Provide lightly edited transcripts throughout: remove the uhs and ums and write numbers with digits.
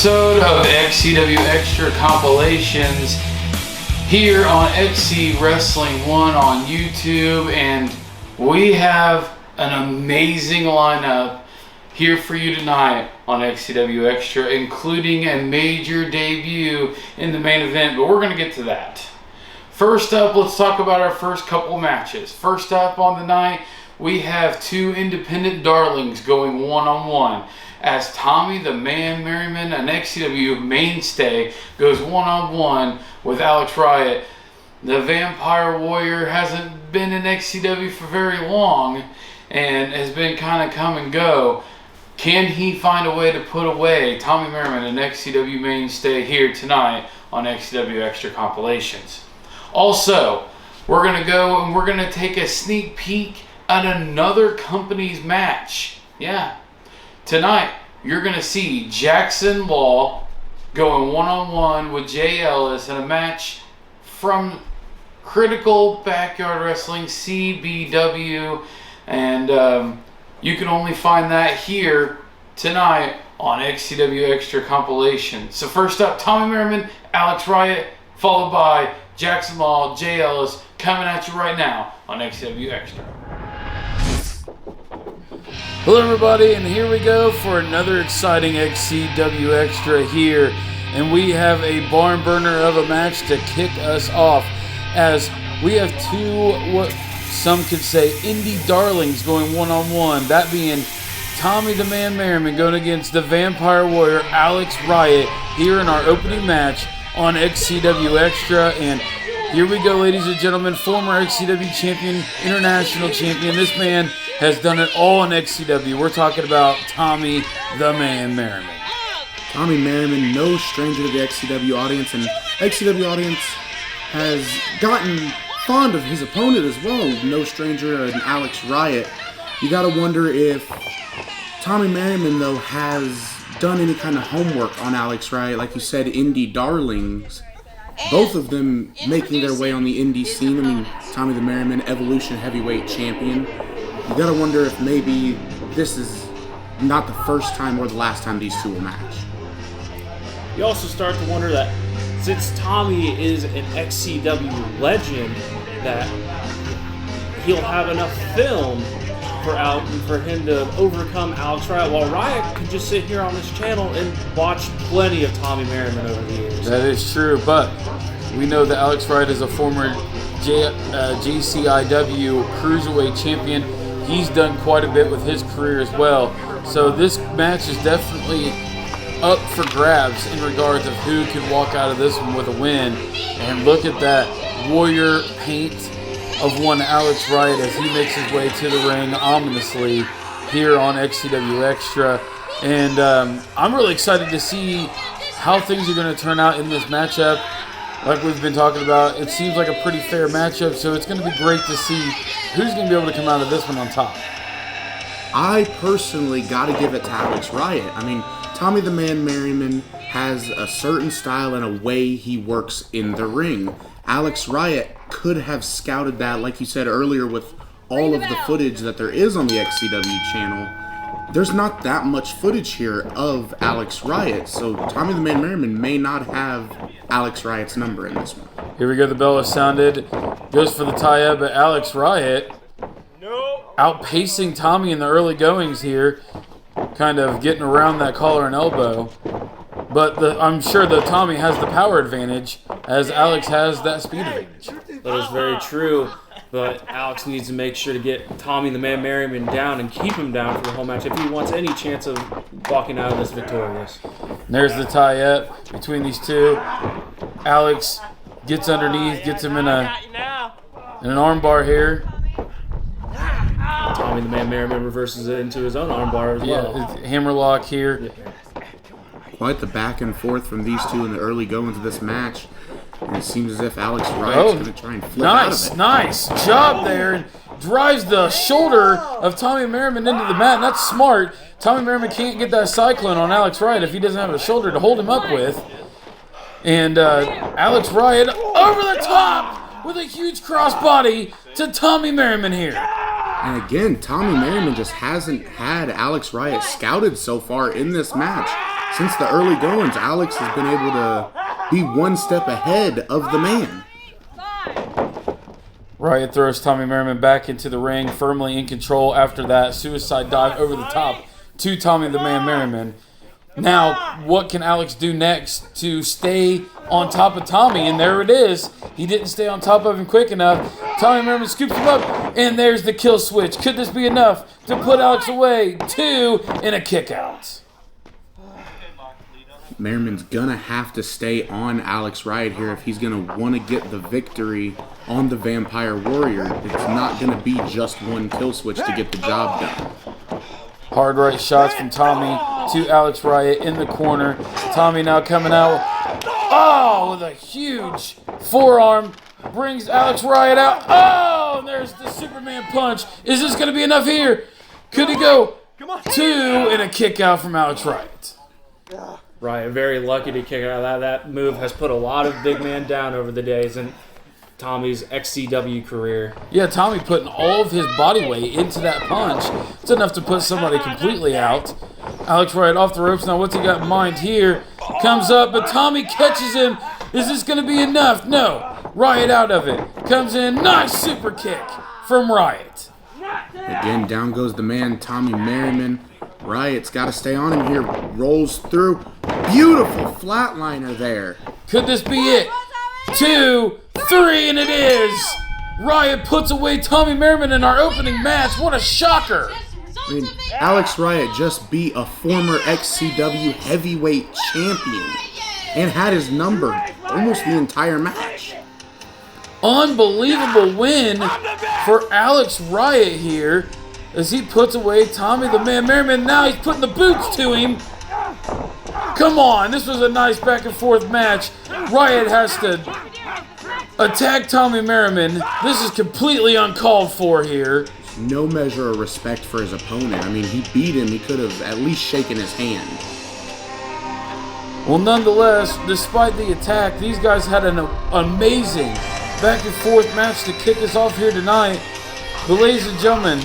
episode of XCW Xtra Compilations here on XC Wrestling 1 on YouTube, and we have an amazing lineup here for you tonight on XCW Xtra, including a major debut in the main event, but we're going to get to that. First up, let's talk about our first couple matches. First up on the night, we have two independent darlings going one-on-one, as Tommy the Man Merriman, an XCW mainstay, goes one-on-one with Alex Riot. The Vampire Warrior hasn't been in XCW for very long and has been kind of come and go. Can he find a way to put away Tommy Merriman, an XCW mainstay, here tonight on XCW Xtra Compilations? Also, we're going to go and we're going to take a sneak peek at another company's match. Yeah. Tonight, you're going to see Jaxsin Law going one-on-one with Jay Ellis in a match from Critical Backyard Wrestling, CBW, and you can only find that here tonight on XCW Xtra Compilation. So first up, Tommy Merriman, Alex Riot, followed by Jaxsin Law, Jay Ellis, coming at you right now on XCW Xtra. Hello everybody, and here we go for another exciting XCW Xtra here, and we have a barn burner of a match to kick us off, as we have two, what some could say, indie darlings going one-on-one, that being Tommy the Man Merriman going against the Vampire Warrior Alex Riot here in our opening match on XCW Xtra. And here we go, ladies and gentlemen, former XCW champion, international champion. This man has done it all in XCW. We're talking about Tommy the Man Merriman. Tommy Merriman, no stranger to the XCW audience, and XCW audience has gotten fond of his opponent as well. No stranger in Alex Riot. You gotta wonder if Tommy Merriman, though, has done any kind of homework on Alex Riot. Like you said, indie darlings. Both of them making their way on the indie scene. I mean, Tommy the Merriman, Evolution Heavyweight Champion. You gotta wonder if maybe this is not the first time or the last time these two will match. You also start to wonder that since Tommy is an XCW legend, that he'll have enough film for him to overcome Alex Riot, while Riot could just sit here on this channel and watch plenty of Tommy Merriman over the years. That is true, but we know that Alex Riot is a former GCIW Cruiserweight champion. He's done quite a bit with his career as well. So this match is definitely up for grabs in regards of who can walk out of this one with a win. And look at that Warrior paint of one Alex Riot as he makes his way to the ring ominously here on XCW Xtra. And I'm really excited to see how things are going to turn out in this matchup. Like we've been talking about, it seems like a pretty fair matchup, so it's going to be great to see who's going to be able to come out of this one on top. I personally got to give it to Alex Riot. I mean, Tommy the Man Merriman has a certain style and a way he works in the ring. Alex Riot could have scouted that, like you said earlier, with all of the footage that there is on the XCW channel. There's not that much footage here of Alex Riot, so Tommy the Man Merriman may not have Alex Riot's number in this one. Here we go, the bell has sounded. Goes for the tie-up, but Alex Riot outpacing Tommy in the early goings here, kind of getting around that collar and elbow. But I'm sure that Tommy has the power advantage, as Alex has that speed advantage. That is very true, but Alex needs to make sure to get Tommy the Man Merriman down and keep him down for the whole match if he wants any chance of walking out of this victorious. And there's the tie-up between these two. Alex gets underneath, gets him in an armbar here. Tommy the Man Merriman reverses it into his own armbar as well. Yeah, hammerlock here. Quite the back and forth from these two in the early goings of this match. And it seems as if Alex Riot's going to try and flip out of it. Nice job there. And drives the shoulder of Tommy Merriman into the mat. And that's smart. Tommy Merriman can't get that cyclone on Alex Riot if he doesn't have a shoulder to hold him up with. And Alex Riot over the top with a huge crossbody to Tommy Merriman here. And again, Tommy Merriman just hasn't had Alex Riot scouted so far in this match. since the early goings, Alex has been able to be one step ahead of the man. Riot throws Tommy Merriman back into the ring, firmly in control after that suicide dive over the top to Tommy the Man Merriman. Now, what can Alex do next to stay on top of Tommy? And there it is. He didn't stay on top of him quick enough. Tommy Merriman scoops him up, and there's the kill switch. Could this be enough to put Alex away? 2 and a kick out. Merriman's gonna have to stay on Alex Riot here if he's gonna want to get the victory on the Vampire Warrior. It's not gonna be just one kill switch to get the job done. Hard right shots from Tommy to Alex Riot in the corner. Tommy now coming out. Oh, with a huge forearm. Brings Alex Riot out. Oh, and there's the Superman punch. Is this going to be enough here? Could he go 2 and a kick out from Alex Riot? Riot very lucky to kick out of that. That move has put a lot of big men down over the days in Tommy's XCW career. Yeah, Tommy putting all of his body weight into that punch. It's enough to put somebody completely out. Alex Riot off the ropes. Now what's he got in mind here? Comes up, but Tommy catches him. Is this going to be enough? No. Riot out of it. Comes in. Nice super kick from Riot. Again, down goes the man, Tommy Merriman. Riot's got to stay on him here. Rolls through. Beautiful flatliner there. Could this be it? 2, 3, and it is! Riot puts away Tommy Merriman in our opening match. What a shocker! I mean, Alex Riot just beat a former XCW heavyweight champion and had his number almost the entire match. Unbelievable win for Alex Riot here as he puts away Tommy the Man Merriman. Now he's putting the boots to him. Come on, this was a nice back and forth match. Riot has to attack Tommy Merriman. This is completely uncalled for here. No measure of respect for his opponent. I mean, he beat him. He could have at least shaken his hand. Well, nonetheless, despite the attack, these guys had an amazing back and forth match to kick us off here tonight. But ladies and gentlemen,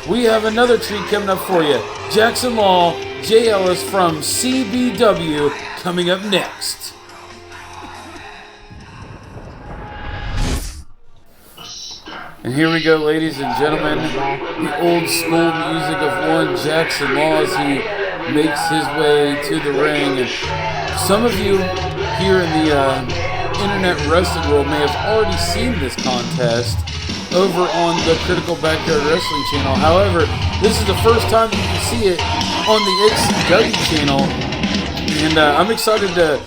we have another treat coming up for you. Jaxsin Law, J. Ellis from CBW coming up next. And here we go, ladies and gentlemen, the old school music of one Jaxsin Law as he makes his way to the ring. And some of you here in the internet wrestling world may have already seen this contest over on the Critical Backyard Wrestling channel. However, this is the first time you can see it on the XCW channel, and I'm excited to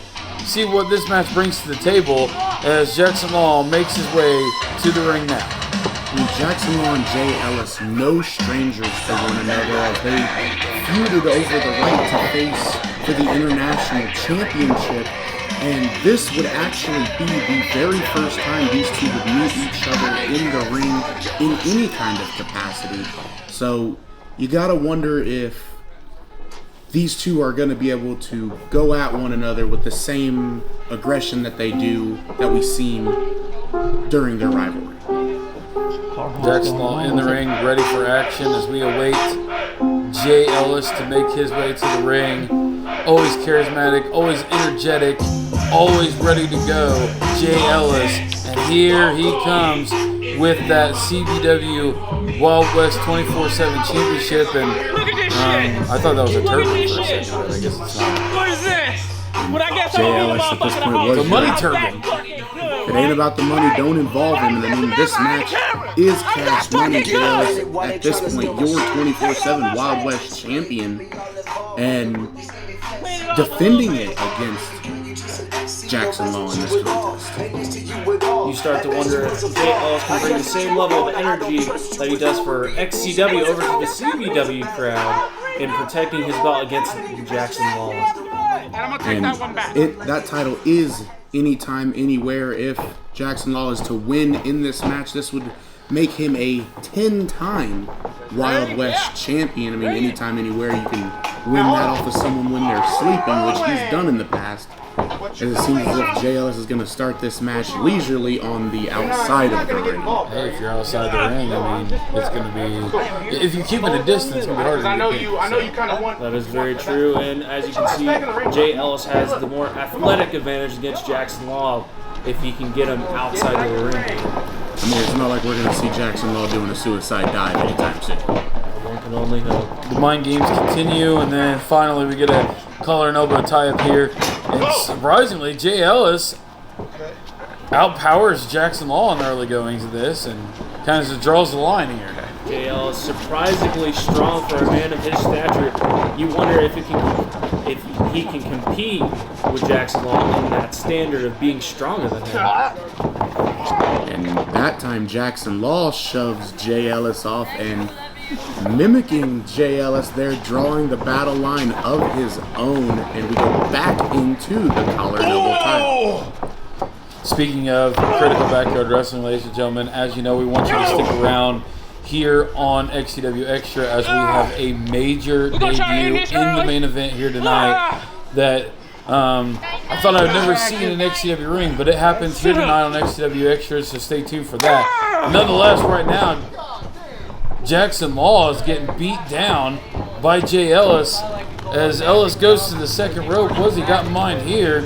see what this match brings to the table as Jaxsin Law makes his way to the ring now. I mean, Jaxsin Law and Jay Ellis, no strangers to one another as they feuded over the right to face for the International Championship. And this would actually be the very first time these two would meet each other in the ring in any kind of capacity. So you gotta wonder if these two are gonna be able to go at one another with the same aggression that they do, that we've seen during their rivalry. Jaxsin Law in the ring, ready for action as we await Jay Ellis to make his way to the ring. Always charismatic, always energetic, always ready to go, Jay Ellis. And here he comes with that CBW Wild West 24/7 championship. And I thought that was a turban for a second, but I guess it's not. What is this? What I guess Jay Ellis at this point was The money turban. If it ain't about the money, don't involve him. And I mean, this match is cash money. Jay Ellis, at this point, your 24/7 Wild West champion, and defending it against Jaxsin Law in this contest. You start to wonder if Jay Ellis can bring the same level of energy that he does for XCW over to the CBW crowd in protecting his belt against Jaxsin Law. And that title is anytime, anywhere. If Jaxsin Law is to win in this match, this would make him a 10-time Wild West champion. I mean, anytime, anywhere, you can win that off of someone when they're sleeping, which he's done in the past. As it seems as if Jay Ellis is going to start this match leisurely on the outside of the ring. Hey, if you're outside the ring, I mean, it's going to be... If you keep it a distance, it's going to be hard to get. That is very true, and as you can see, Jay Ellis has the more athletic advantage against Jaxsin Law if he can get him outside of the ring. I mean, it's not like we're going to see Jaxsin Law doing a suicide dive anytime soon. One can only hope. The mind games continue, and then finally we get a collar and elbow tie-up here. And surprisingly, Jay Ellis outpowers Jaxsin Law in the early goings of this and kind of just draws the line here. Jay Ellis surprisingly strong for a man of his stature. You wonder if he can compete with Jaxsin Law in that standard of being stronger than him. And that time, Jaxsin Law shoves Jay Ellis off and mimicking Jay Ellis there, drawing the battle line of his own, and we go back into the collar and elbow tie. Speaking of critical backyard wrestling, ladies and gentlemen, as you know, we want you to stick around here on XCW Extra as we have a major debut in the main event here tonight that I thought I would never see in an XCW ring, but it happens here tonight on XCW Extra, so stay tuned for that. Nonetheless, right now, Jaxsin Law is getting beat down by Jay Ellis as Ellis goes to the second rope. What's he got in mind here?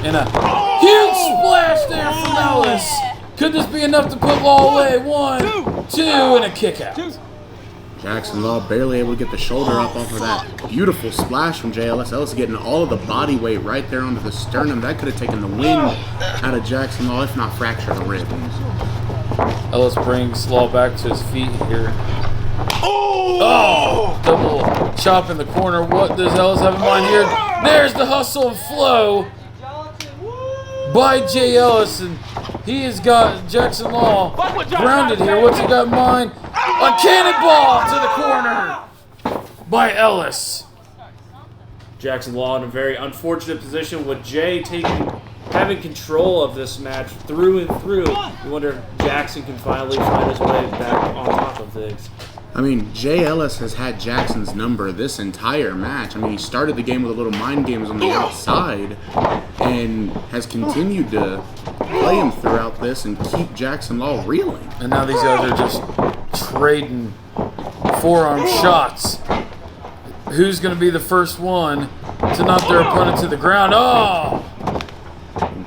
And a huge splash there from Ellis. Could this be enough to put Law away? 1, 2, and a kick out. Jaxsin Law barely able to get the shoulder up off of that beautiful splash from Jay Ellis. Ellis getting all of the body weight right there onto the sternum. That could have taken the wind out of Jaxsin Law, if not fractured a rib. Ellis brings Law back to his feet here. Oh! Double chop in the corner. What does Ellis have in mind here? There's the hustle and flow by Jay Ellis, and he has got Jaxsin Law grounded here. What's he got in mind? A cannonball to the corner by Ellis. Jaxsin Law in a very unfortunate position with Jay having control of this match through and through. You wonder if Jaxsin can finally find his way back on top of things. I mean, Jay Ellis has had Jackson's number this entire match. I mean, he started the game with a little mind games on the outside and has continued to play him throughout this and keep Jaxsin Law reeling. And now these guys are just trading forearm shots. Who's going to be the first one to knock their opponent to the ground? Oh!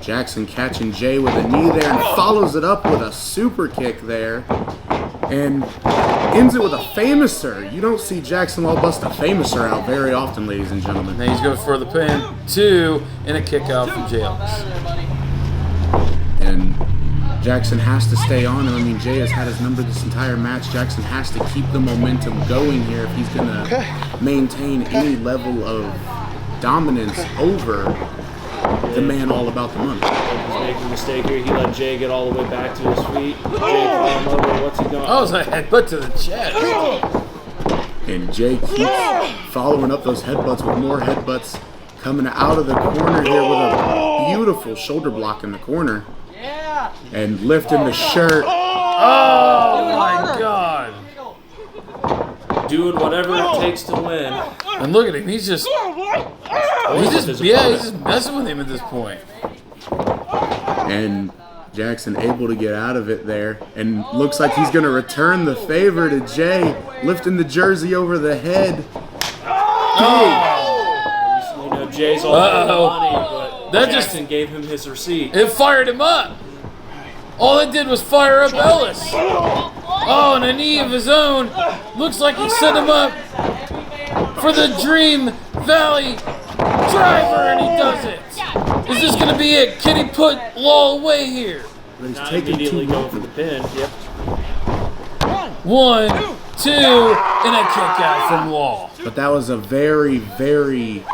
Jaxsin catching Jay with a knee there and follows it up with a super kick there and ends it with a famouser. You don't see Jaxsin Law bust a famouser out very often, ladies and gentlemen. Now he's going for the pin, 2, and a kick out from Jay Ellis. And Jaxsin has to stay on him. I mean, Jay has had his number this entire match. Jaxsin has to keep the momentum going here if he's going to maintain any level of dominance over the man all about the money. He's making a mistake here. He let Jay get all the way back to his feet. Jay called him over. What's he doing? Oh, it's a headbutt to the chest. And Jay keeps following up those headbutts with more headbutts coming out of the corner here with a beautiful shoulder block in the corner. And lifting the shirt. Oh my God. Doing whatever it takes to win. And look at him. He's just messing with him at this point. And Jaxsin able to get out of it there. And looks like he's going to return the favor to Jay. Lifting the jersey over the head. You know, Jay's all about the money, but that Jaxsin gave him his receipt. It fired him up. All it did was fire up Ellis. Oh, and a knee of his own. Looks like he set him up for the Dream Valley Driver, and he does it. Is this going to be it? Can he put Law away here? He's Not taking immediately too long. going for the pin. Yep. 1, 2, and a kick out from Law. But that was a very, very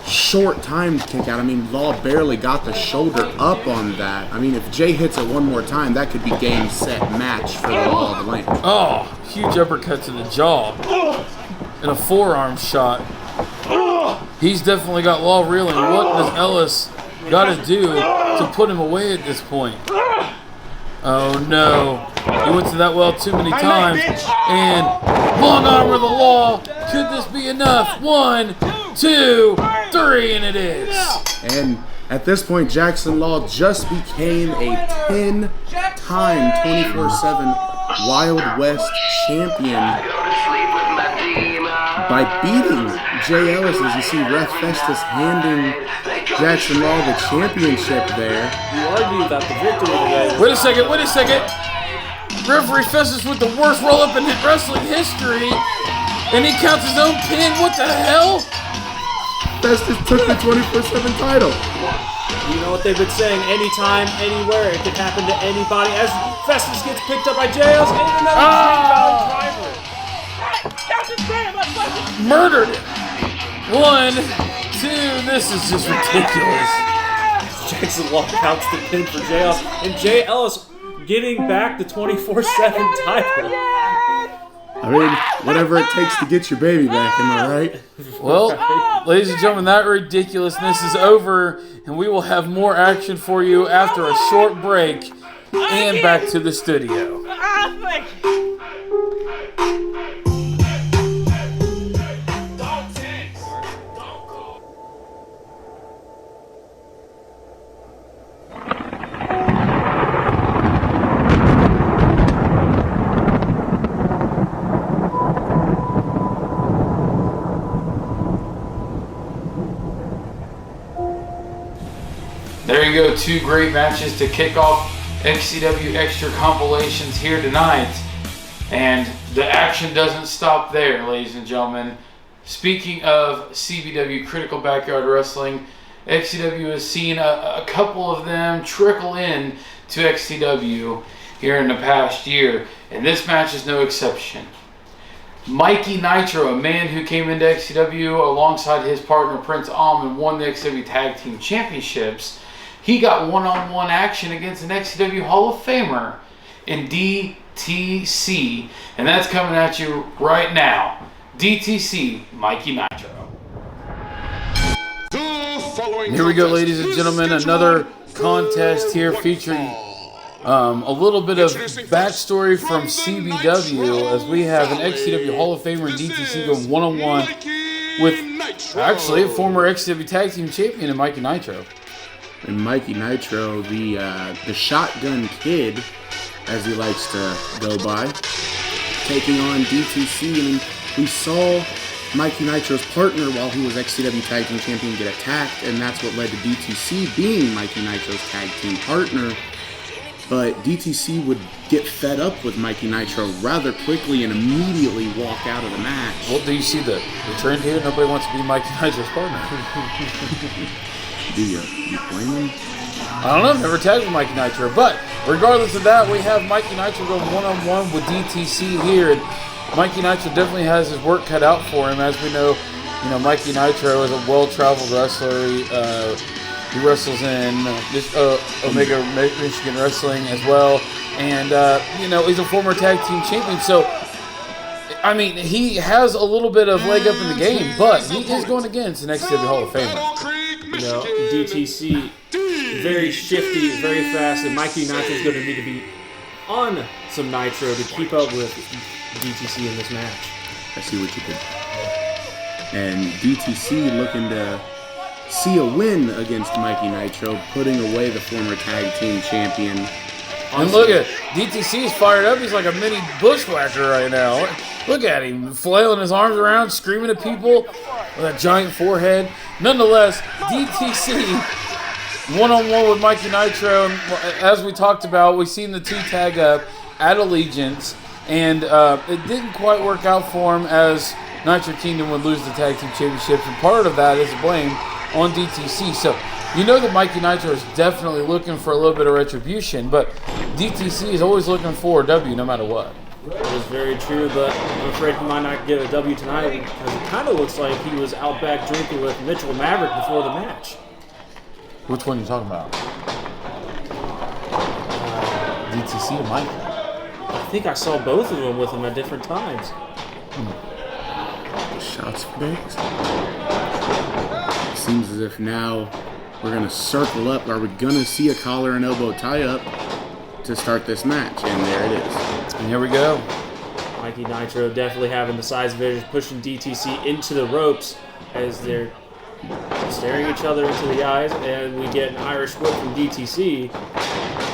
short timed kick out. I mean, Law barely got the shoulder up on that. I mean, if Jay hits it one more time, that could be game, set, match for the Law to land. Oh, huge uppercut to the jaw. And a forearm shot. He's definitely got Law reeling. What does Ellis got to do to put him away at this point? Oh no. He went to that well too many times. And long arm of the law. Could this be enough? 1, 2, 3, and it is. And at this point, Jaxsin Law just became a 10-time 24/7 Wild West champion by beating Jay Ellis, as you see Ref Festus handing Jaxsin Law the championship there. You argue that the victory today. Wait a second. Referee Festus with the worst roll-up in wrestling history, and he counts his own pin. What the hell? Festus took the 24/7 title. You know what they've been saying, anytime, anywhere, it can happen to anybody. As Festus gets picked up by JLs and another driver. Murdered it. 1, 2, this is just ridiculous. Jaxsin Law counts the pin for JLs, and Jay Ellis getting back the 24/7 title. I mean, whatever it takes to get your baby back, am I right? Well, ladies and gentlemen, that ridiculousness is over, and we will have more action for you after a short break and back to the studio. There you go, 2 great matches to kick off XCW Xtra Compilations here tonight. And the action doesn't stop there, ladies and gentlemen. Speaking of CBW, Critical Backyard Wrestling, XCW has seen a couple of them trickle in to XCW here in the past year. And this match is no exception. Mikey Nitro, a man who came into XCW alongside his partner Prince Alm and won the XCW Tag Team Championships. He got one-on-one action against an XCW Hall of Famer in D.T.C. And that's coming at you right now. D.T.C, Mikey Nitro. Here we go, ladies and gentlemen. Another contest here featuring a little bit of backstory from CBW, as we have an XCW Hall of Famer in D.T.C going one-on-one with actually a former XCW Tag Team Champion in Mikey Nitro. And Mikey Nitro, the Shotgun Kid, as he likes to go by, taking on D.T.C. I mean, we saw Mikey Nitro's partner while he was XCW Tag Team Champion get attacked, and that's what led to D.T.C. being Mikey Nitro's tag team partner. But D.T.C. would get fed up with Mikey Nitro rather quickly and immediately walk out of the match. Well, do you see the trend here? Nobody wants to be Mikey Nitro's partner. Do you blame him? I don't know, never tagged with Mikey Nitro. But regardless of that, we have Mikey Nitro going one-on-one with D.T.C. here. And Mikey Nitro definitely has his work cut out for him. As we know, Mikey Nitro is a well-traveled wrestler. He wrestles in Omega Michigan Wrestling as well. And, he's a former tag team champion. So, I mean, he has a little bit of leg up in the game, but he is going against an XCW Hall of Famer. D.T.C. very shifty, very fast, and Mikey Nitro is going to need to be on some Nitro to keep up with D.T.C. in this match. I see what you did. And D.T.C. looking to see a win against Mikey Nitro, putting away the former tag team champion. And look at D.T.C. is fired up. He's like a mini bushwhacker right now. Look at him, flailing his arms around, screaming at people with a giant forehead. Nonetheless, D.T.C. one-on-one with Mikey Nitro. As we talked about, we've seen the 2 tag up at Allegiance, and it didn't quite work out for him, as Nitro Kingdom would lose the tag team championships, and part of that is blame on D.T.C. So you know that Mikey Nitro is definitely looking for a little bit of retribution, but D.T.C. is always looking for a W no matter what. That is very true, but I'm afraid he might not get a W tonight, because it kind of looks like he was out back drinking with Mitchell Maverick before the match. Which one are you talking about? D.T.C. or Mikey? I think I saw both of them with him at different times. Shots for days. Seems as if now we're going to circle up. Are we going to see a collar and elbow tie-up? to start this match, and there it is. And here we go. Mikey Nitro definitely having the size advantage, pushing DTC into the ropes as they're staring each other into the eyes, and we get an Irish whip from DTC.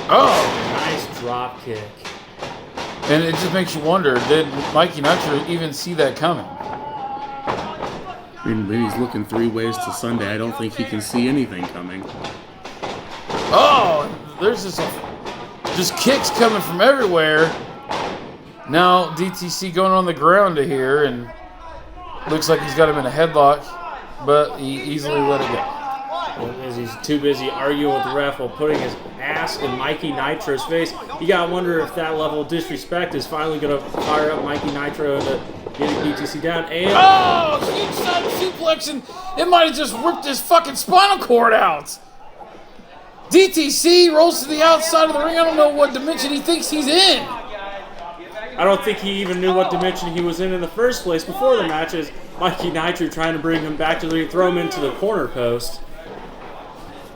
Oh! Nice drop kick. And it just makes you wonder, did Mikey Nitro even see that coming? I mean, when he's looking 3 ways to Sunday, I don't think he can see anything coming. Oh! There's just kicks coming from everywhere. Now DTC going on the ground to here, and looks like he's got him in a headlock, but he easily let it go. As he's too busy arguing with the ref while putting his ass in Mikey Nitro's face. You gotta wonder if that level of disrespect is finally gonna fire up Mikey Nitro into getting DTC down. And oh, huge side suplex, and it might have just ripped his fucking spinal cord out. DTC rolls to the outside of the ring. I don't know what dimension he thinks he's in. I don't think he even knew what dimension he was in the first place before the match, as Mikey Nitro trying to bring him back to the ring, throw him into the corner post.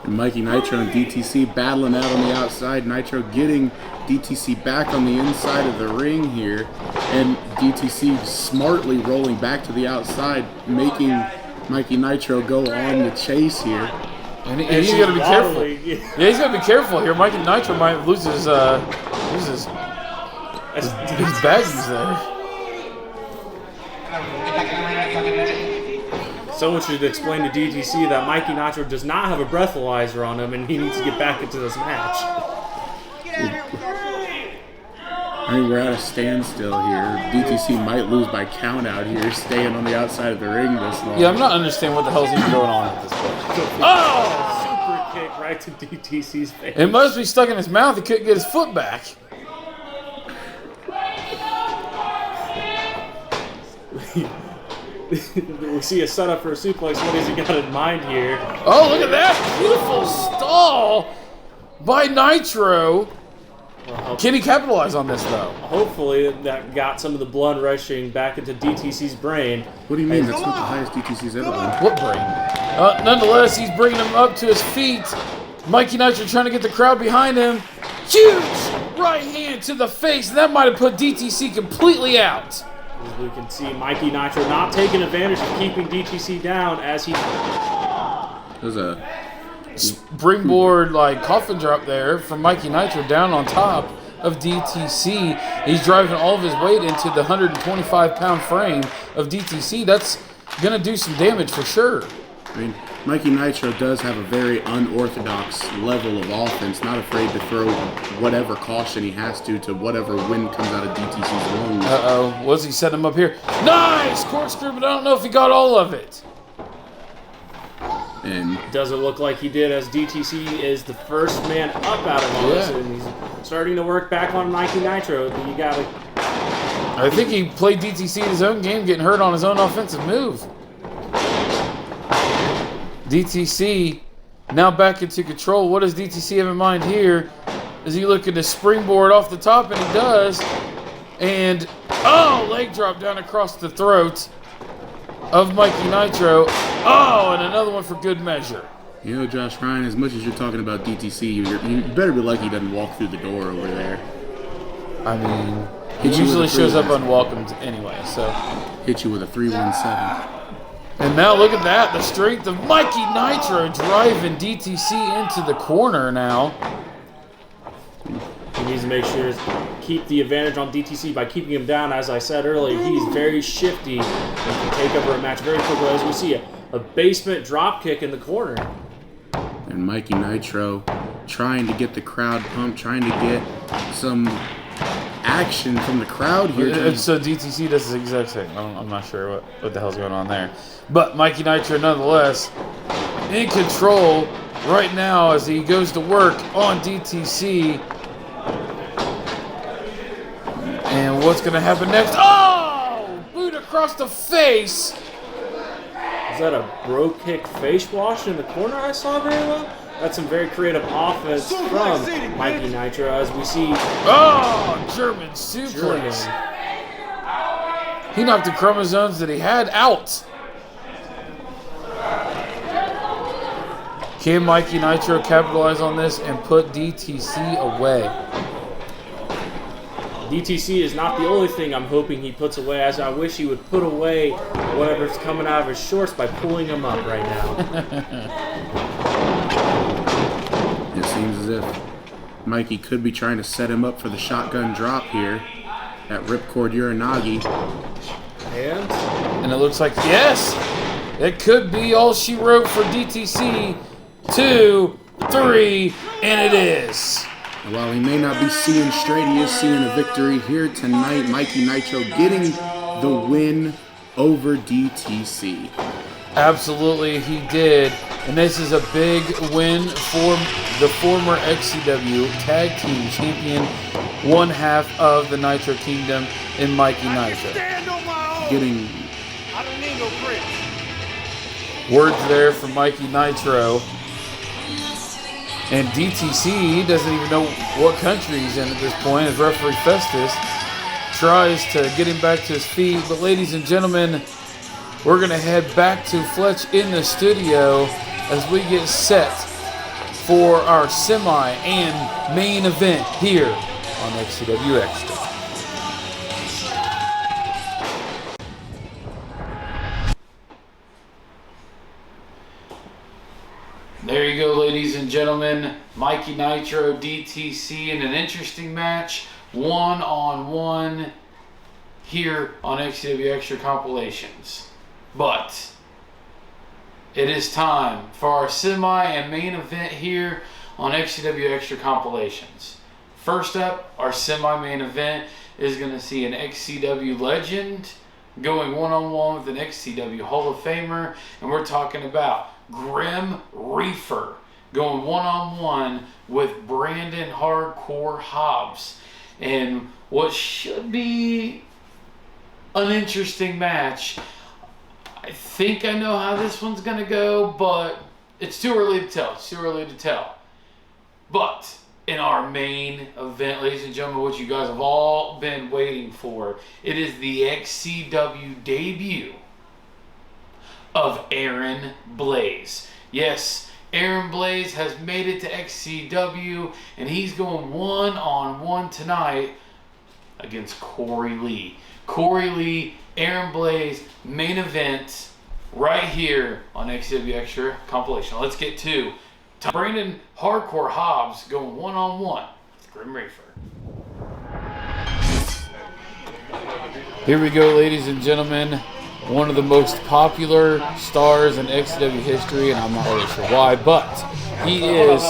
And Mikey Nitro and DTC battling out on the outside. Nitro getting DTC back on the inside of the ring here. And DTC smartly rolling back to the outside, making Mikey Nitro go on the chase here. And he's got to be careful. Yeah, he's got to be careful here. Mikey Nitro might lose his baggies there. Someone should explain to DTC that Mikey Nitro does not have a breathalyzer on him, and he needs to get back into this match. I mean, we're at a standstill here. DTC might lose by count out here, staying on the outside of the ring this long. Yeah, I'm not understanding what the hell's even going on at this point. Oh! Super kick right to DTC's face. It must be stuck in his mouth. He couldn't get his foot back. We see a setup for a suplex. What has he got in mind here? Oh, look at that beautiful stall by Nitro. Can he capitalize on this, though? Hopefully that got some of the blood rushing back into DTC's brain. What do you mean? That's not the highest DTC's ever been. What brain? Nonetheless, he's bringing him up to his feet. Mikey Nitro trying to get the crowd behind him. Huge right hand to the face, and that might have put DTC completely out. As we can see, Mikey Nitro not taking advantage of keeping DTC down as he... There's a springboard coffin drop there from Mikey Nitro down on top of DTC. He's driving all of his weight into the 125-pound frame of DTC. That's going to do some damage for sure. I mean, Mikey Nitro does have a very unorthodox level of offense, not afraid to throw whatever caution he has to whatever wind comes out of DTC's lungs. Uh-oh. What's he setting him up here? Nice corkscrew, but I don't know if he got all of it. And doesn't look like he did, as DTC is the first man up out of all this, and he's starting to work back on Mikey Nitro. You gotta... I think he played DTC in his own game, getting hurt on his own offensive move. DTC now back into control. What does DTC have in mind here? Is he looking to springboard off the top? And he does. And, leg drop down across the throat of Mikey Nitro. Oh, and another one for good measure. You know, Josh Ryan, as much as you're talking about DTC, you better be lucky he doesn't walk through the door over there. I mean, he usually shows up unwelcomed anyway, so. Hit you with a 317. And now look at that, the strength of Mikey Nitro driving DTC into the corner now. He needs to make sure to keep the advantage on DTC by keeping him down. As I said earlier, he's very shifty and can take over a match very quickly. As we see a basement drop kick in the corner. And Mikey Nitro trying to get the crowd pumped, trying to get some action from the crowd here. So DTC does the exact same. I'm not sure what the hell's going on there. But Mikey Nitro nonetheless in control right now as he goes to work on DTC. And what's going to happen next? Oh! Boot across the face. Is that a bro kick face wash in the corner I saw very well? That's some very creative offense from Mikey Nitro as we see... Oh! German suplex. He knocked the chromosomes that he had out. Can Mikey Nitro capitalize on this and put DTC away? D.T.C. is not the only thing I'm hoping he puts away, as I wish he would put away whatever's coming out of his shorts by pulling him up right now. It seems as if Mikey could be trying to set him up for the shotgun drop here at Ripcord Uranagi. And it looks like, yes, it could be all she wrote for D.T.C. 2, 3, and it is. While he may not be seeing straight, he is seeing a victory here tonight. Mikey Nitro getting the win over D.T.C. Absolutely, he did. And this is a big win for the former XCW Tag Team Champion, one half of the Nitro Kingdom in Mikey Nitro. Getting words there from Mikey Nitro. And D.T.C. doesn't even know what country he's in at this point, as referee Festus tries to get him back to his feet. But ladies and gentlemen, we're going to head back to Fletch in the studio as we get set for our semi and main event here on XCW Extra. There you go, ladies and gentlemen. Mikey Nitro, D.T.C. in an interesting match, one-on-one here on XCW Extra Compilations. But it is time for our semi and main event here on XCW Extra Compilations. First up, our semi-main event is going to see an XCW legend going one-on-one with an XCW Hall of Famer, and we're talking about Grim Reefer going one-on-one with Brandan Hardcore Hobbs. And what should be an interesting match. I think I know how this one's going to go, but it's too early to tell. It's too early to tell. But in our main event, ladies and gentlemen, what you guys have all been waiting for, it is the XCW debut of Aaron Blaze. Yes, Aaron Blaze has made it to XCW, and he's going one-on-one tonight against Corey Lee. Corey Lee, Aaron Blaze, main event right here on XCW Extra Compilation. Let's get to Brandan Hardcore Hobbs going one-on-one with Grim Reefer. Here we go, ladies and gentlemen. One of the most popular stars in XCW history, and I'm not really sure why, but he is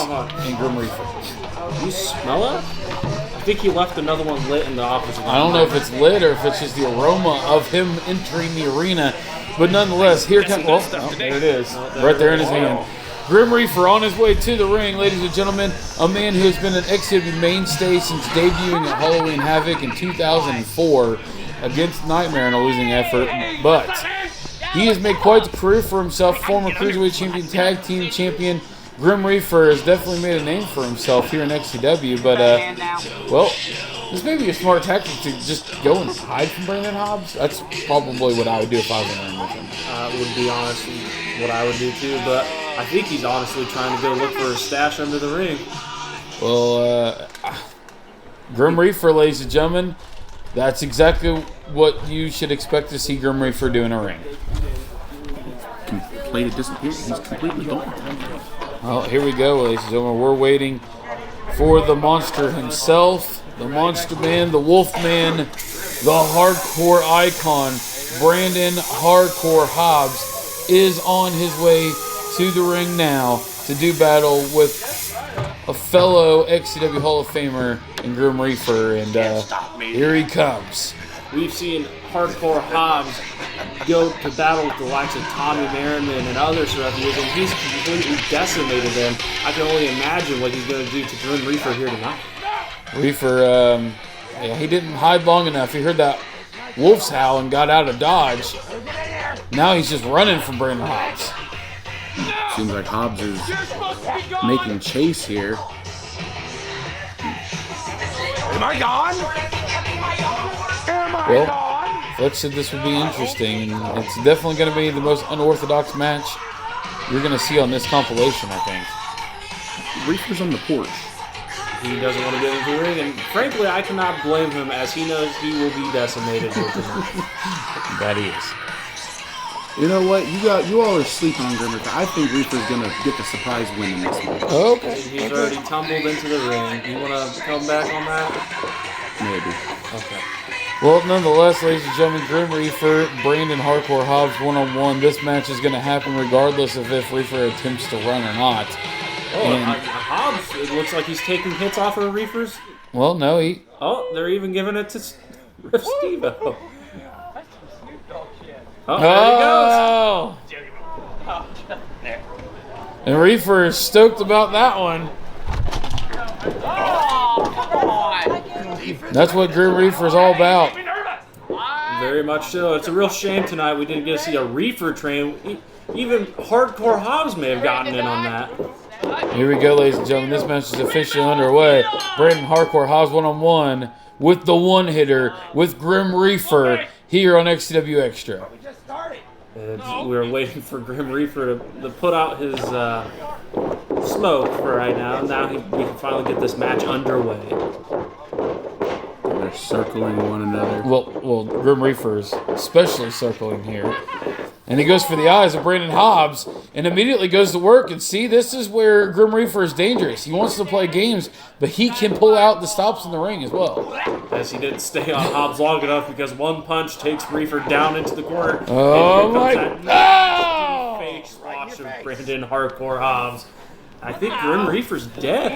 in Grim Reefer. You smell it? I think he left another one lit in the office. I don't know if it's lit or if it's just the aroma of him entering the arena, but nonetheless, here comes. Oh, there it is, right there in his hand. Grim Reefer on his way to the ring, ladies and gentlemen. A man who has been an XCW mainstay since debuting at Halloween Havoc in 2004 against Nightmare in a losing effort, but he has made quite the career for himself. Former Cruiserweight Champion, Tag Team Champion. Grim Reefer has definitely made a name for himself here in XCW, but, well, this may be a smart tactic to just go and hide from Brandan Hobbs. That's probably what I would do if I was in the ring with him. Would be honestly what I would do too, but I think he's honestly trying to go look for a stash under the ring. Well, Grim Reefer, ladies and gentlemen, that's exactly what you should expect to see Grim Reefer do in a ring. Completely disappeared. He's completely gone. Well, here we go, ladies and gentlemen. We're waiting for the monster himself, the Monster Man, the Wolf Man, the hardcore icon, Brandan Hardcore Hobbs, is on his way to the ring now to do battle with a fellow XCW Hall of Famer in Grim Reefer, and here he comes. We've seen Hardcore Hobbs go to battle with the likes of Tommy Merriman and others throughout the years, and he's completely decimated them. I can only imagine what he's going to do to Grim Reefer here tonight. Reefer, he didn't hide long enough. He heard that wolf's howl and got out of dodge. Now he's just running from Brandan Hobbs. Seems like Hobbs is making chase here. Am I gone? Well, Fletch said this would be interesting, and it's definitely going to be the most unorthodox match you're going to see on this compilation, I think. Reefer's on the porch. he doesn't want to get into the ring, and frankly, I cannot blame him, as he knows he will be decimated here tonight. That he is. You know what? You all are sleeping on Grim Reefer. I think Reefer's gonna get the surprise win in this match. Okay. He's already tumbled into the ring. You want to come back on that? Maybe. Okay. Well, nonetheless, ladies and gentlemen, Grim Reefer, Brandan Hardcore Hobbs 1-on-1. This match is going to happen regardless of if Reefer attempts to run or not. Hobbs, it looks like he's taking hits off of Reefer's. Well, no, he... Oh, they're even giving it to Riff Steve-O. Oh, there he goes. And Reefer is stoked about that one. That's what Grim Reefer is all about. Very much so. It's a real shame tonight we didn't get to see a Reefer train. Even Hardcore Hobbs may have gotten in on that. Here we go, ladies and gentlemen. This match is officially underway. Brandan Hardcore Hobbs 1-on-1 with the one-hitter with Grim Reefer here on XCW Xtra. We're waiting for Grim Reefer to put out his smoke for right now. Now we can finally get this match underway. They're circling one another. Well, Grim Reefer's especially circling here. And he goes for the eyes of Brandan Hobbs and immediately goes to work. And see, this is where Grim Reefer is dangerous. He wants to play games, but he can pull out the stops in the ring as well. As he didn't stay on Hobbs long enough, because one punch takes Reefer down into the corner. Oh my God! Face wash of Brandan Hardcore Hobbs. I think Grim Reefer's dead.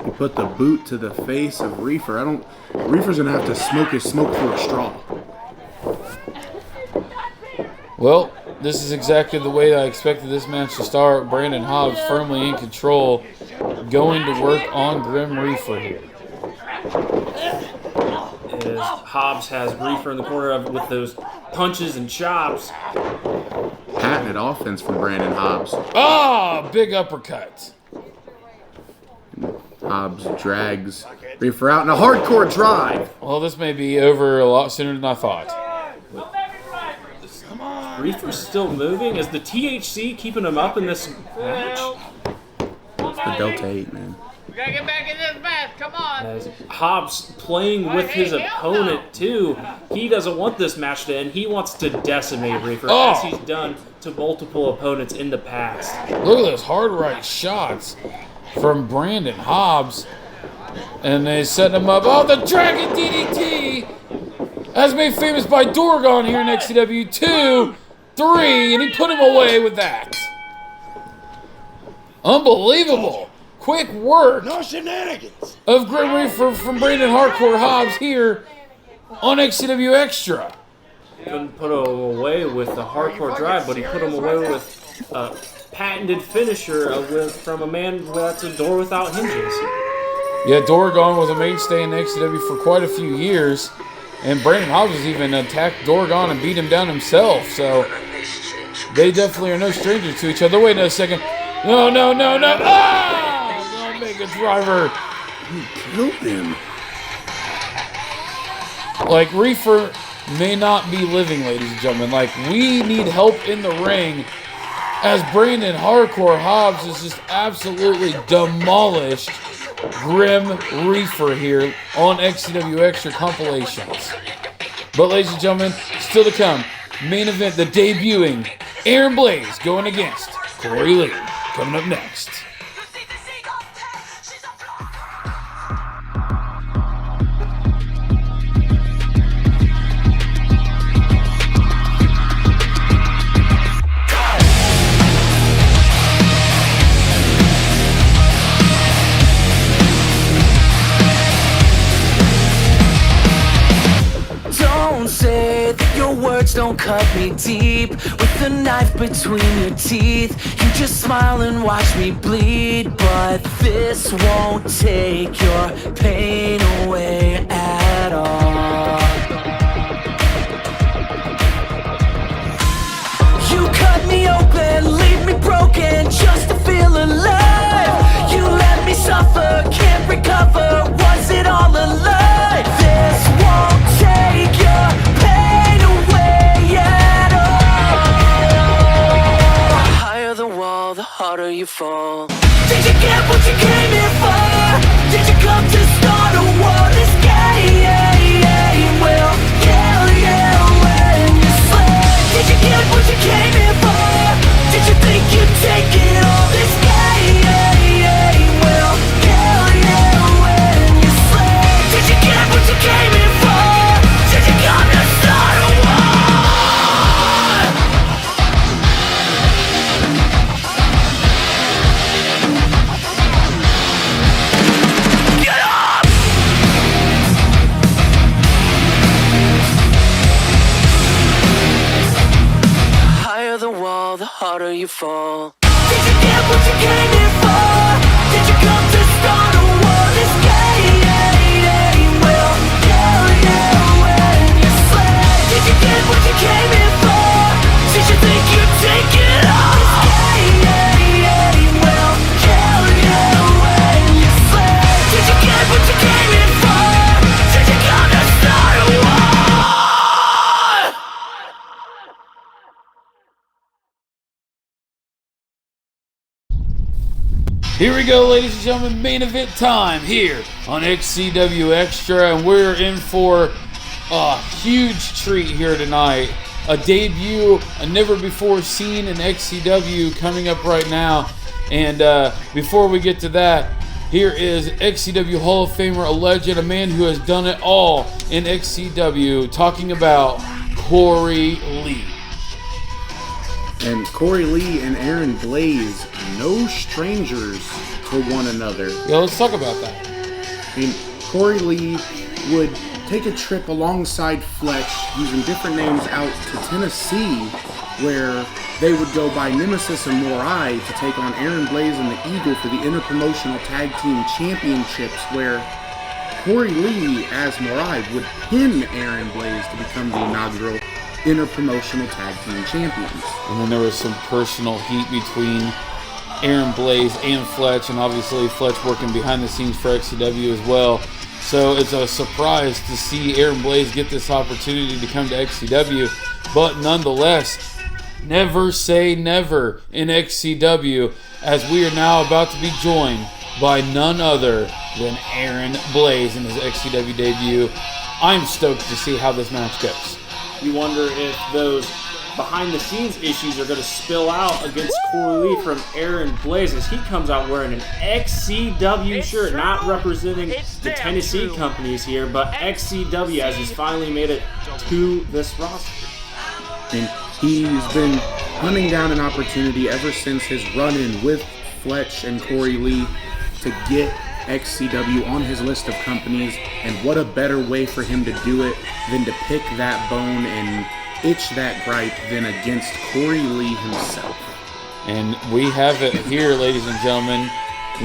He put the boot to the face of Reefer. Reefer's gonna have to smoke his smoke through a straw. Well, this is exactly the way I expected this match to start. Brandan Hobbs firmly in control, going to work on Grim Reefer here. As Hobbs has Reefer in the corner with those punches and chops. Patented offense from Brandan Hobbs. Ah, big uppercut. Hobbs drags Reefer out in a hardcore drive. Well, this may be over a lot sooner than I thought. Reefer's still moving? Is the THC keeping him up in this match? It's the Delta 8, man. We gotta get back in this match, come on! As Hobbs playing with his opponent too. He doesn't want this match to end. He wants to decimate Reefer, as he's done to multiple opponents in the past. Look at those hard right shots from Brandan Hobbs. And they set him up. Oh, the Dragon DDT! As made famous by Dorgon here in XCW 2, 3, and he put him away with that. Unbelievable. Quick work. No shenanigans. Of Grim Reefer from Brandan Hardcore Hobbs here on XCW Xtra. Couldn't put him away with the hardcore drive, but he put him away with a patented finisher from a man that's a door without hinges. Yeah, Dorgon was a mainstay in XCW for quite a few years. And Brandan Hobbs has even attacked Dorgon and beat him down himself. So they definitely are no strangers to each other. Wait a second. No. Ah! No, Mega Driver. He killed him. Like, Reefer may not be living, ladies and gentlemen. Like, we need help in the ring as Brandan Hardcore Hobbs is just absolutely demolished Grim Reefer here on XCW Xtra Compilations. But ladies and gentlemen, still to come, main event, the debuting Aaron Blaze going against Corey Lee. Coming up next. Say that your words don't cut me deep. With a knife between your teeth, you just smile and watch me bleed. But this won't take your pain away at all. You cut me open, leave me broken, just to feel alive. You let me suffer, can't recover, was it all a lie? This won't take your pain away at all. The higher the wall, the harder you fall. Did you get what you came here for? Did you come to start a war? This game will kill you when you slip. Did you get what you came here for? Did you think you'd take it all? This game will kill you when you slip. Did you get what you came here for? Did you come to start a war? Higher the wall, the harder you fall. Did you get what you came here for? Did you come to start a war? This game will kill you when you slip. Did you get what you came here for? Did you think you'd take it all? This game will kill you when you slip. Did you get what you came here for? Did you come to start a war? Here we go, ladies and gentlemen, main event time here on XCW Extra, and we're in for a huge treat here tonight. A debut, a never before seen in XCW coming up right now. And before we get to that, here is XCW Hall of Famer, a legend, a man who has done it all in XCW, talking about Corey Lee. And Corey Lee and Aaron Blaze, no strangers to one another. Yeah, let's talk about that. I mean, Corey Lee would take a trip alongside Fletch, using different names, out to Tennessee, where they would go by Nemesis and Morai to take on Aaron Blaze and the Eagle for the Interpromotional Tag Team Championships, where Corey Lee, as Morai, would pin Aaron Blaze to become the inaugural Interpromotional Tag Team Champions. And then there was some personal heat between Aaron Blaze and Fletch, and obviously Fletch working behind the scenes for XCW as well. So it's a surprise to see Aaron Blaze get this opportunity to come to XCW, but nonetheless, never say never in XCW, as we are now about to be joined by none other than Aaron Blaze in his XCW debut. I'm stoked to see how this match goes. You wonder if those behind-the-scenes issues are going to spill out against Corey Lee from Aaron Blaze as he comes out wearing an XCW shirt, not representing the Tennessee companies here, but XCW, as he's finally made it to this roster. And he's been hunting down an opportunity ever since his run-in with Fletch and Corey Lee to get XCW on his list of companies, and what a better way for him to do it than to pick that bone and itch that gripe than against Corey Lee himself. And we have it here, ladies and gentlemen,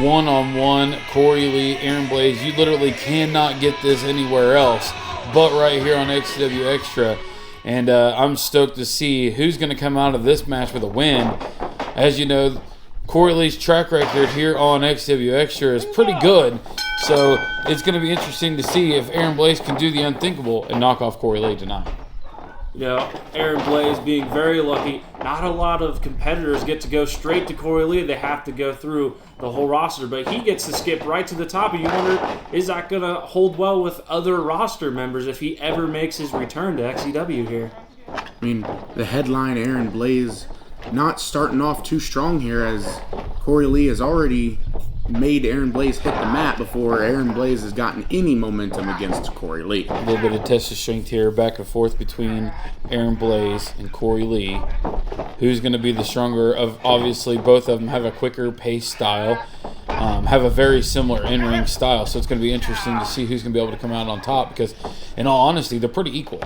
one-on-one, Corey Lee, Aaron Blaze. You literally cannot get this anywhere else but right here on XCW Extra. And I'm stoked to see who's going to come out of this match with a win. As you know, Corey Lee's track record here on XCW Extra is pretty good, so it's going to be interesting to see if Aaron Blaze can do the unthinkable and knock off Corey Lee tonight. You know, Aaron Blaze being very lucky. Not a lot of competitors get to go straight to Corey Lee. They have to go through the whole roster, but he gets to skip right to the top, and you wonder, is that going to hold well with other roster members if he ever makes his return to XCW here? I mean, the headline, Aaron Blaze, not starting off too strong here, as Corey Lee has already made Aaron Blaze hit the mat before Aaron Blaze has gotten any momentum against Corey Lee. A little bit of test of strength here, back and forth between Aaron Blaze and Corey Lee. Who's going to be the stronger of? Obviously, both of them have a quicker pace style, have a very similar in-ring style, so it's going to be interesting to see who's going to be able to come out on top, because in all honesty, they're pretty equal.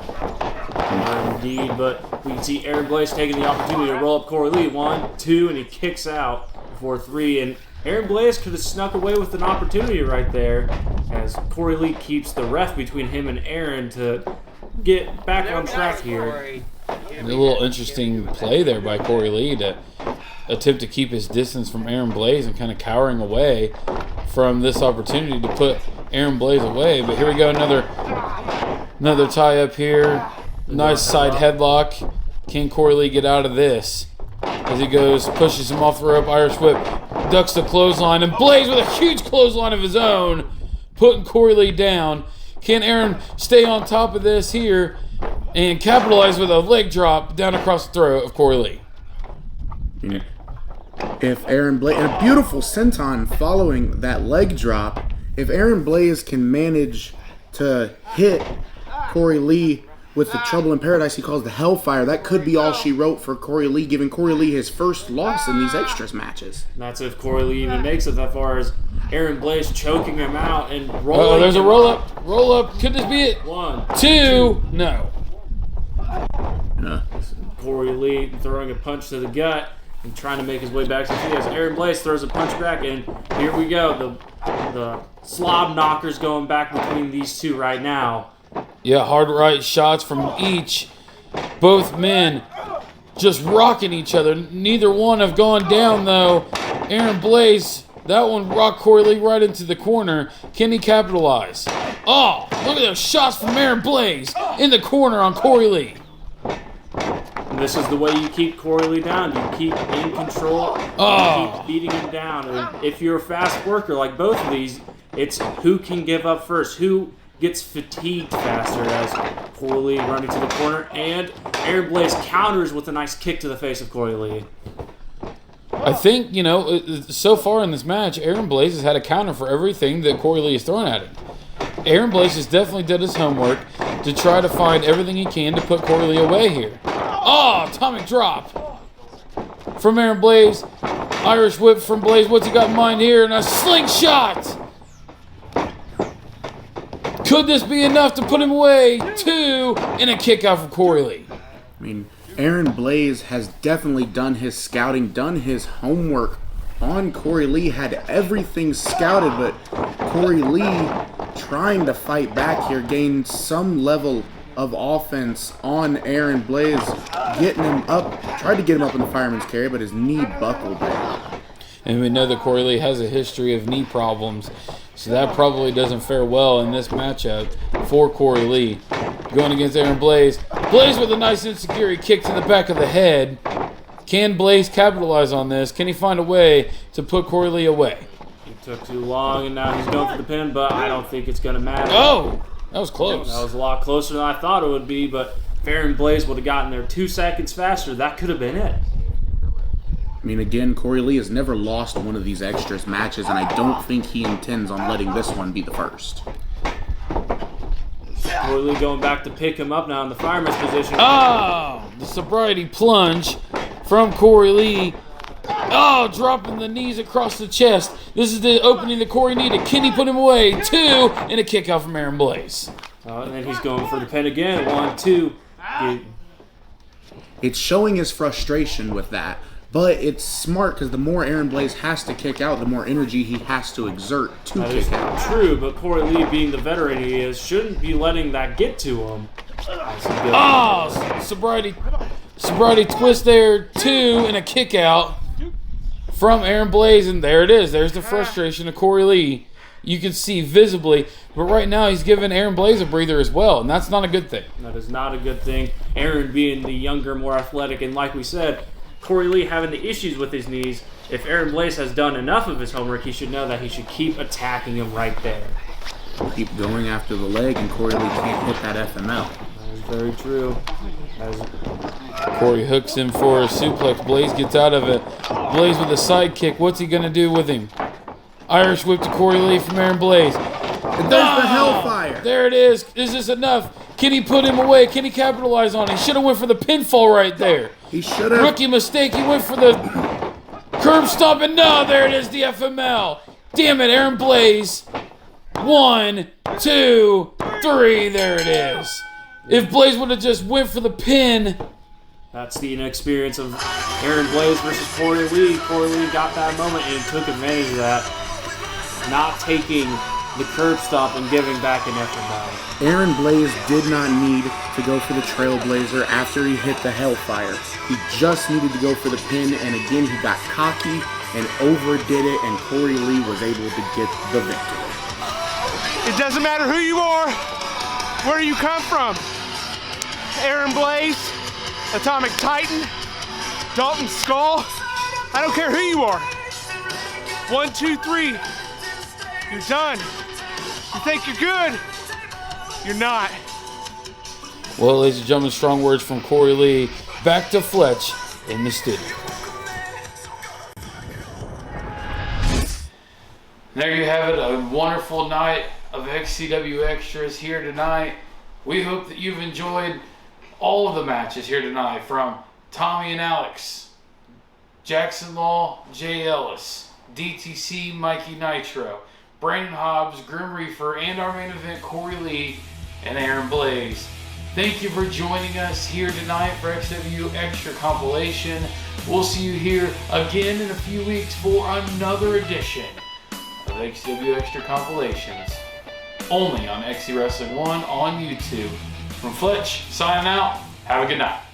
Indeed, but we can see Aaron Blaze taking the opportunity to roll up Corey Lee. 1, 2, and he kicks out before 3. And Aaron Blaze could have snuck away with an opportunity right there, as Corey Lee keeps the ref between him and Aaron to get back on track here. And a little interesting play there by Corey Lee to attempt to keep his distance from Aaron Blaze and kind of cowering away from this opportunity to put Aaron Blaze away. But here we go, another tie up here. Nice side headlock. Can Corey Lee get out of this? As he goes, pushes him off the rope, Irish whip. ducks the clothesline, and Blaze with a huge clothesline of his own, putting Corey Lee down. Can Aaron stay on top of this here and capitalize with a leg drop down across the throat of Corey Lee? If Aaron Blaze, and a beautiful senton following that leg drop, if Aaron Blaze can manage to hit Corey Lee with the Trouble in Paradise he calls the Hellfire, that could be all she wrote for Corey Lee, giving Corey Lee his first loss in these extras matches. And that's if Corey Lee even makes it that far, as Aaron Blaze choking him out and rolling. Oh, there's a roll up. Roll up. Could this be it? 1, 2. No. Corey Lee throwing a punch to the gut and trying to make his way back to the feet. As Aaron Blaze throws a punch back, and here we go. The slob knockers going back between these two right now. Yeah, hard right shots from each. Both men just rocking each other. Neither one have gone down, though. Aaron Blaze, that one rocked Corey Lee right into the corner. Can he capitalize? Oh, look at those shots from Aaron Blaze in the corner on Corey Lee. And this is the way you keep Corey Lee down. You keep in control. Oh. You keep beating him down. And if you're a fast worker like both of these, it's who can give up first, who gets fatigued faster, as Corey Lee running to the corner, and Aaron Blaze counters with a nice kick to the face of Corey Lee. I think, so far in this match, Aaron Blaze has had a counter for everything that Corey Lee has thrown at him. Aaron Blaze has definitely done his homework to try to find everything he can to put Corey Lee away here. Oh, atomic drop from Aaron Blaze. Irish whip from Blaze. What's he got in mind here? And a slingshot. Could this be enough to put him away? 2, and a kick out from Corey Lee. I mean, Aaron Blaze has definitely done his scouting, done his homework on Corey Lee, had everything scouted, but Corey Lee trying to fight back here, gained some level of offense on Aaron Blaze, getting him up, tried to get him up in the fireman's carry, but his knee buckled there. And we know that Corey Lee has a history of knee problems, so that probably doesn't fare well in this matchup for Corey Lee. Going against Aaron Blaze. Blaze with a nice insecurity kick to the back of the head. Can Blaze capitalize on this? Can he find a way to put Corey Lee away? It took too long, and now he's going for the pin, but I don't think it's going to matter. Oh, that was close. That was a lot closer than I thought it would be, but if Aaron Blaze would have gotten there 2 seconds faster, that could have been it. I mean, again, Corey Lee has never lost one of these extras matches, and I don't think he intends on letting this one be the first. Corey Lee going back to pick him up now in the fireman's position. Oh, the sobriety plunge from Corey Lee. Oh, dropping the knees across the chest. This is the opening that Corey needed. Can he put him away? 2, and a kick out from Aaron Blaze. And then he's going for the pin again. 1, 2. It's showing his frustration with that. But it's smart because the more Aaron Blaze has to kick out, the more energy he has to exert to kick out. True, but Corey Lee, being the veteran he is, shouldn't be letting that get to him. Oh, sobriety twist there, 2, and a kick out from Aaron Blaze, and there it is. There's the frustration of Corey Lee. You can see visibly, but right now he's giving Aaron Blaze a breather as well, and that's not a good thing. That is not a good thing. Aaron being the younger, more athletic, and like we said, Corey Lee having the issues with his knees. If Aaron Blaze has done enough of his homework, he should know that he should keep attacking him right there. Keep going after the leg, and Corey Lee can't hit that FML. That is very true. Corey hooks him for a suplex. Blaze gets out of it. Blaze with a side kick. What's he going to do with him? Irish whip to Corey Lee from Aaron Blaze. And there's the Hellfire. There it is. Is this enough? Can he put him away? Can he capitalize on it? He should have went for the pinfall right there. He should have. Rookie mistake. He went for the curb stomp, and no, there it is, the FML. Damn it, Aaron Blaze. 1, 2, 3. There it is. If Blaze would have just went for the pin. That's the inexperience of Aaron Blaze versus Corey Lee. Corey Lee got that moment and took advantage of that. Not taking the curb stomp and giving back an FML. Aaron Blaze did not need to go for the Trailblazer after he hit the Hellfire. He just needed to go for the pin, and again he got cocky and overdid it, and Corey Lee was able to get the victory. It doesn't matter who you are, where you come from. Aaron Blaze, Atomic Titan, Dalton Skull. I don't care who you are. 1, 2, 3. You're done. You think you're good? You're not. Well, ladies and gentlemen, strong words from Corey Lee. Back to Fletch in the studio. There you have it, a wonderful night of XCW Extras here tonight. We hope that you've enjoyed all of the matches here tonight, from Tommy and Alex, Jaxsin Law, Jay Ellis, D.T.C, Mikey Nitro, Brandon Hobbs, Grim Reefer, and our main event, Corey Lee and Aaron Blaze. Thank you for joining us here tonight for XCW Xtra Compilation. We'll see you here again in a few weeks for another edition of XCW Xtra Compilations, only on XC Wrestling 1 on YouTube. From Fletch, signing out. Have a good night.